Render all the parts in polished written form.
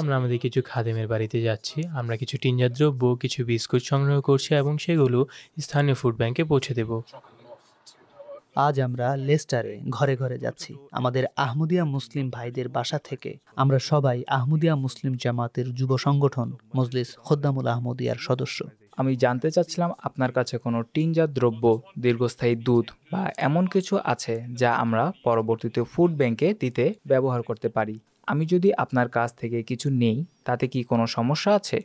আমরা আমাদের কিছু খাদেমের বাড়িতে যাচ্ছি। আমরা কিছু টিনজাত দ্রব্য, কিছু বিস্কুট সংগ্রহ করছি এবং সেগুলো স্থানীয় ফুড ব্যাংকে পৌঁছে দেব। আজ আমরা লেস্টারে ঘরে ঘরে যাচ্ছি আমাদের আহমদিয়া মুসলিম ভাইদের বাসা থেকে। আমরা সবাই আহমদিয়া মুসলিম জামাতের যুব সংগঠন মজলিস খোদ্দামুল আহমদিয়ার সদস্য। আমি জানতে চাচ্ছিলাম আপনার কাছে কোনো টিনজাত দ্রব্য, দীর্ঘস্থায়ী দুধ বা এমন কিছু আছে যা আমরা পরবর্তীতে ফুড ব্যাংকে দিতে ব্যবহার করতে পারি। আমি যদি আপনার কাছ থেকে কিছু নেই তাতে কি কোনো সমস্যা আছে?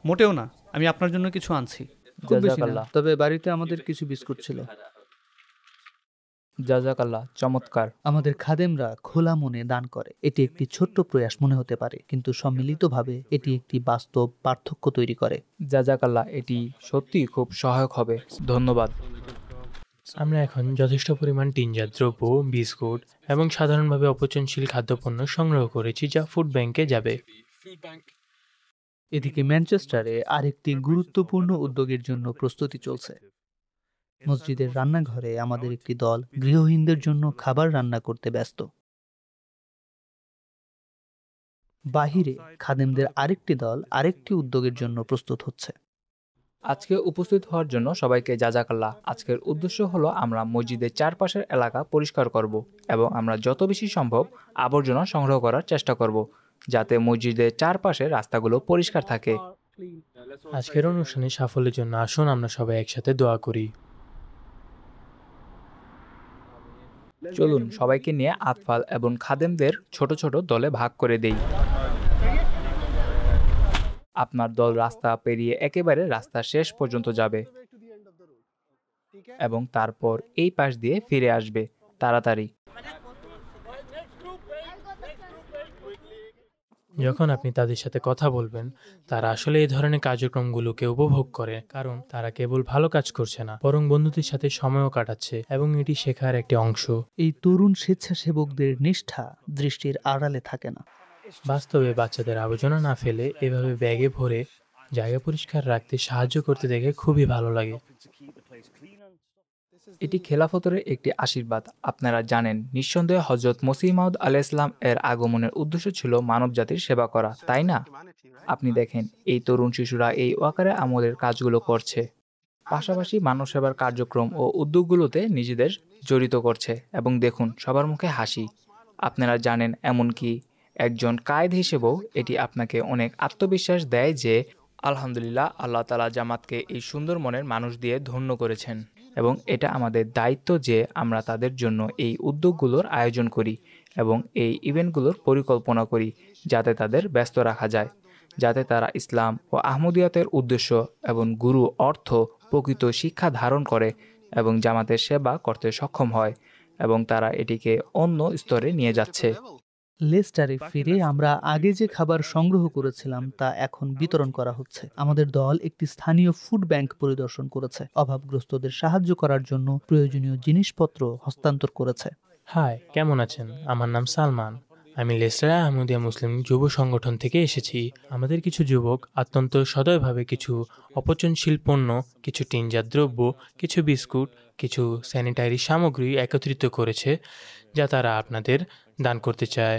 মোটেও না, আমি আপনার জন্য কিছু আনছি। খুব বেশি না, জাজাকাল্লাহ। তবে বাড়িতে আমাদের কিছু বিস্কুট ছিল। জাজাকাল্লাহ, চমৎকার। আমাদের খাদেমরা খোলা মনে দান করে। এটি একটি ছোট্ট প্রয়াস মনে হতে পারে, কিন্তু সম্মিলিতভাবে এটি একটি বাস্তব পার্থক্য তৈরি করে। জাজাকাল্লাহ, এটি সত্যি খুব সহায়ক হবে। ধন্যবাদ। আমরা এখন যথেষ্ট পরিমাণ টিনজাত দ্রব্য, বিস্কুট এবং সাধারণভাবে অপচনশীল খাদ্যপণ্য সংগ্রহ করেছি যা ফুড ব্যাংকে যাবে। এদিকে ম্যানচেস্টারে আরেকটি গুরুত্বপূর্ণ উদ্যোগের জন্য প্রস্তুতি চলছে। মসজিদের রান্নাঘরে আমাদের একটি দল গৃহহীনদের জন্য খাবার রান্না করতে ব্যস্ত। বাহিরে খাদেমদের আরেকটি দল আরেকটি উদ্যোগের জন্য প্রস্তুত হচ্ছে। আজকে উপস্থিত হওয়ার জন্য সবাইকে জাজাকাল্লাহ। আজকের উদ্দেশ্য হলো আমরা মসজিদের চারপাশের এলাকা পরিষ্কার করব এবং আমরা যত বেশি সম্ভব আবর্জনা সংগ্রহ করার চেষ্টা করব যাতে মসজিদের চারপাশে রাস্তাগুলো পরিষ্কার থাকে। আজকের অনুষ্ঠানে সাফল্যের জন্য আসুন আমরা সবাই একসাথে দোয়া করি। চলুন সবাইকে নিয়ে আতফাল এবং খাদেমদের ছোট ছোট দলে ভাগ করে দেই। আপনার দল রাস্তা পেরিয়ে একেবারে রাস্তার শেষ পর্যন্ত যাবে এবং তারপর এই পাশ দিয়ে ফিরে আসবে তাড়াতাড়ি। যখন আপনি তাদের সাথে কথা বলবেন, তারা আসলে এই ধরনের কার্যক্রমগুলোকে উপভোগ করে, কারণ তারা কেবল ভালো কাজ করছে না, বরং বন্ধুদের সাথে সময়ও কাটাচ্ছে এবং এটি শেখার একটি অংশ। এই তরুণ স্বেচ্ছাসেবকদের নিষ্ঠা দৃষ্টির আড়ালে থাকে না। বাস্তবে বাচ্চাদের আবর্জনা না ফেলে এভাবে ব্যাগে ভরে জায়গা পরিষ্কার রাখতে সাহায্য করতে দেখে খুবই ভালো লাগে। এটি খেলাফতের একটি আশীর্বাদ। আপনারা জানেন, নিঃসন্দেহে হযরত মসিহ মাউদ আলাইহিস সালাম এর আগমনের উদ্দেশ্য ছিল মানব জাতির সেবা করা, তাই না? আপনি দেখেন এই তরুণ শিশুরা এই ওয়াকারে আমলের কাজগুলো করছে, পাশাপাশি মানব সেবার কার্যক্রম ও উদ্যোগগুলোতে নিজেদের জড়িত করছে এবং দেখুন সবার মুখে হাসি। আপনারা জানেন, এমনকি একজন কায়েদ হিসেবেও এটি আপনাকে অনেক আত্মবিশ্বাস দেয় যে আলহামদুলিল্লাহ, আল্লাহ তাআলা জামাতকে এই সুন্দর মনের মানুষ দিয়ে ধন্য করেছেন এবং এটা আমাদের দায়িত্ব যে আমরা তাদের জন্য এই উদ্যোগগুলোর আয়োজন করি এবং এই ইভেন্টগুলোর পরিকল্পনা করি যাতে তাদের ব্যস্ত রাখা যায়, যাতে তারা ইসলাম ও আহমদিয়াতের উদ্দেশ্য এবং গুরু অর্থ প্রকৃত শিক্ষা ধারণ করে এবং জামাতের সেবা করতে সক্ষম হয় এবং তারা এটিকে অন্য স্তরে নিয়ে যাচ্ছে। লেস্টারে ফিরে আমরা আগে যে খাবার সংগ্রহ করেছিলাম তা এখন বিতরণ করা হচ্ছে। আমাদের দল একটি স্থানীয় ফুড ব্যাংক পরিদর্শন করেছে, অভাবগ্রস্তদের সাহায্য করার জন্য প্রয়োজনীয় জিনিসপত্র হস্তান্তর করেছে। হাই, কেমন আছেন? আমার নাম সালমান। আমি লেস্টার আহমদিয়া মুসলিম যুব সংগঠন থেকে এসেছি। আমাদের কিছু যুবক অত্যন্ত সদয়ভাবে কিছু অপচনশীল পণ্য, কিছু টিনজাত দ্রব্য, কিছু বিস্কুট, কিছু স্যানিটারি সামগ্রী একত্রিত করেছে যা তারা আপনাদের দান করতে চায়।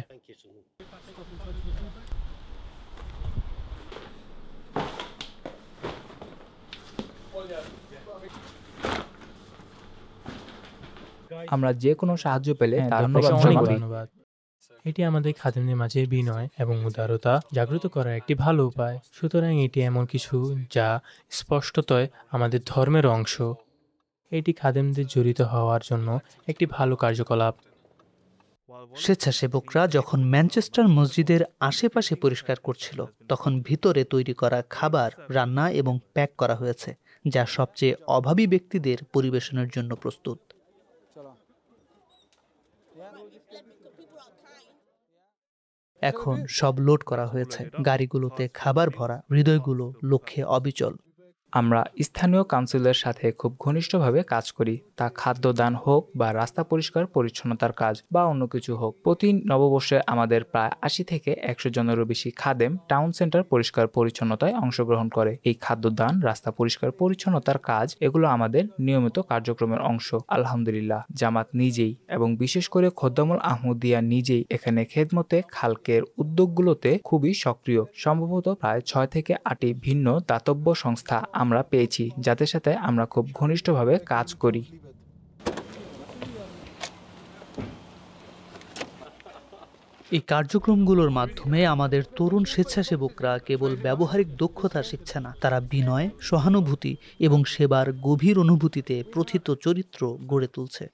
আমরা যে কোনো সাহায্য পেলে তার আপনাকে প্রশংসা অনেক করি। ধন্যবাদ। এটি আমাদের খাদেমদের মাঝে বিনয় এবং উদারতা জাগ্রত করার একটি ভালো উপায়। সুতরাং এটি এমন কিছু যা স্পষ্টতই আমাদের ধর্মের অংশ। এটি খাদেমদের জড়িত হওয়ার জন্য একটি ভালো কার্যকলাপ। স্বেচ্ছাসেবকরা যখন ম্যানচেস্টার মসজিদের আশেপাশে পরিষ্কার করছিল, তখন ভিতরে তৈরি করা খাবার রান্না এবং প্যাক করা হয়েছে, যা সবচেয়ে অভাবী ব্যক্তিদের পরিবেশনের জন্য প্রস্তুত। এখন সব লোড করা হয়েছে, গাড়িগুলোতে খাবার ভরা, হৃদয়গুলো লক্ষ্যে অবিচল। আমরা স্থানীয় কাউন্সিলের সাথে খুব ঘনিষ্ঠভাবে কাজ করি, তা খাদ্যদান হোক বা রাস্তা পরিষ্কার পরিচ্ছন্নতার কাজ বা অন্য কিছু হোক। প্রতি নববর্ষে আমাদের প্রায় ৮০ থেকে ১০০ জনেরও বেশি খাদেম টাউন সেন্টার পরিষ্কার পরিচ্ছন্নতায় অংশগ্রহণ করে। এই খাদ্যদান, রাস্তা পরিষ্কার পরিচ্ছন্নতার কাজ, এগুলো আমাদের নিয়মিত কার্যক্রমের অংশ। আলহামদুলিল্লাহ, জামাত নিজেই এবং বিশেষ করে খোদ্দামুল আহমদিয়া নিজেই এখানে খেদমতে খালকের উদ্যোগগুলোতে খুবই সক্রিয়। সম্ভবত প্রায় ৬ থেকে ৮টি ভিন্ন দাতব্য সংস্থা আমরা পেয়েছি যাদের সাথে আমরা খুব ঘনিষ্ঠভাবে কাজ করি। এই কার্যক্রমগুলোর মাধ্যমে আমাদের তরুণ স্বেচ্ছাসেবকরা কেবল ব্যবহারিক দক্ষতা শিখছে না, তারা বিনয়, সহানুভূতি এবং সেবার গভীর অনুভূতিতে প্রথিত চরিত্র গড়ে তুলছে।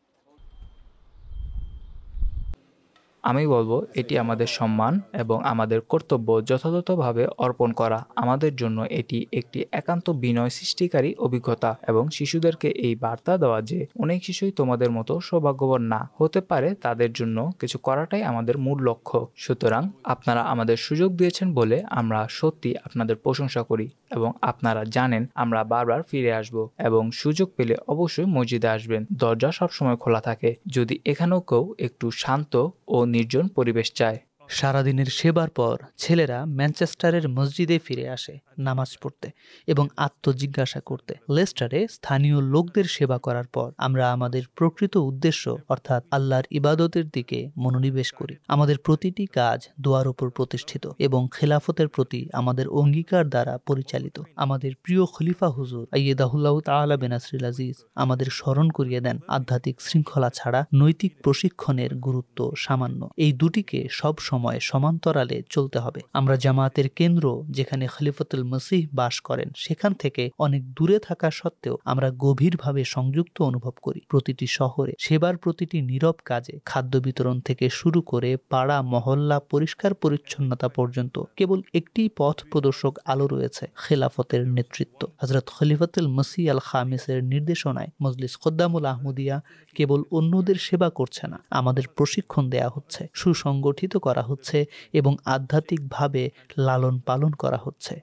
আমি বলবো এটি আমাদের সম্মান এবং আমাদের কর্তব্য যথাযথভাবে অর্পণ করা। আমাদের জন্য এটি একটি একান্ত বিনয় সৃষ্টিকারী অভিজ্ঞতা এবং শিশুদেরকে এই বার্তা দেওয়া যে অনেক শিশুই তোমাদের মতো সৌভাগ্যবান না হতে পারে, তাদের জন্য কিছু করাটাই আমাদের মূল লক্ষ্য। সুতরাং আপনারা আমাদের সুযোগ দিয়েছেন বলে আমরা সত্যি আপনাদের প্রশংসা করি এবং আপনারা জানেন আমরা বারবার ফিরে আসব এবং সুযোগ পেলে অবশ্যই মসজিদে আসবেন। দরজা সবসময় খোলা থাকে যদি এখানেও কেউ একটু শান্ত ও নির্জন পরিবেশ চায়। সারাদিনের সেবার পর ছেলেরা ম্যানচেস্টারের মসজিদে ফিরে আসে নামাজ পড়তে এবং আত্মজিজ্ঞাসা করতে। লেস্টারে স্থানীয় লোকদের সেবা করার পর আমরা আমাদের প্রকৃত উদ্দেশ্য অর্থাৎ আল্লাহর ইবাদতের দিকে মনোনিবেশ করি। আমাদের প্রতিটি কাজ দোয়ার উপর প্রতিষ্ঠিত এবং খেলাফতের প্রতি আমাদের অঙ্গীকার দ্বারা পরিচালিত। আমাদের প্রিয় খলিফা হুজুর আইয়্যিদাহুল্লাহু তাআলা বিনাসরিল আজিজ আমাদের স্মরণ করিয়ে দেন আধ্যাত্মিক শৃঙ্খলা ছাড়া নৈতিক প্রশিক্ষণের গুরুত্ব সামান্য। এই দুটিকে সব সময় সমান্তরালে চলতে হবে। আমরা জামায়াতের কেন্দ্র, যেখানে খলিফাতুল মসিহ বাস করেন, সেখান থেকে অনেক দূরে থাকা সত্ত্বেও আমরা গভীরভাবে সংযুক্ত অনুভব করি। প্রতিটি শহরে সেবার প্রতিটি নীরব কাজে, খাদ্য বিতরণ থেকে শুরু করে পাড়া মহল্লা পরিষ্কার পরিচ্ছন্নতা পর্যন্ত কেবল একটি পথ প্রদর্শক আলো রয়েছে, খেলাফতের নেতৃত্ব। হযরত খলিফাতুল মসিহ আল খামিসের নির্দেশনায় মজলিস খোদ্দামুল আহমদিয়া কেবল অন্যদের সেবা করছে না, আমাদের প্রশিক্ষণ দেয়া হচ্ছে, সুসংগঠিত করা হচ্ছে এবং আধ্যাত্মিকভাবে লালন পালন করা হচ্ছে।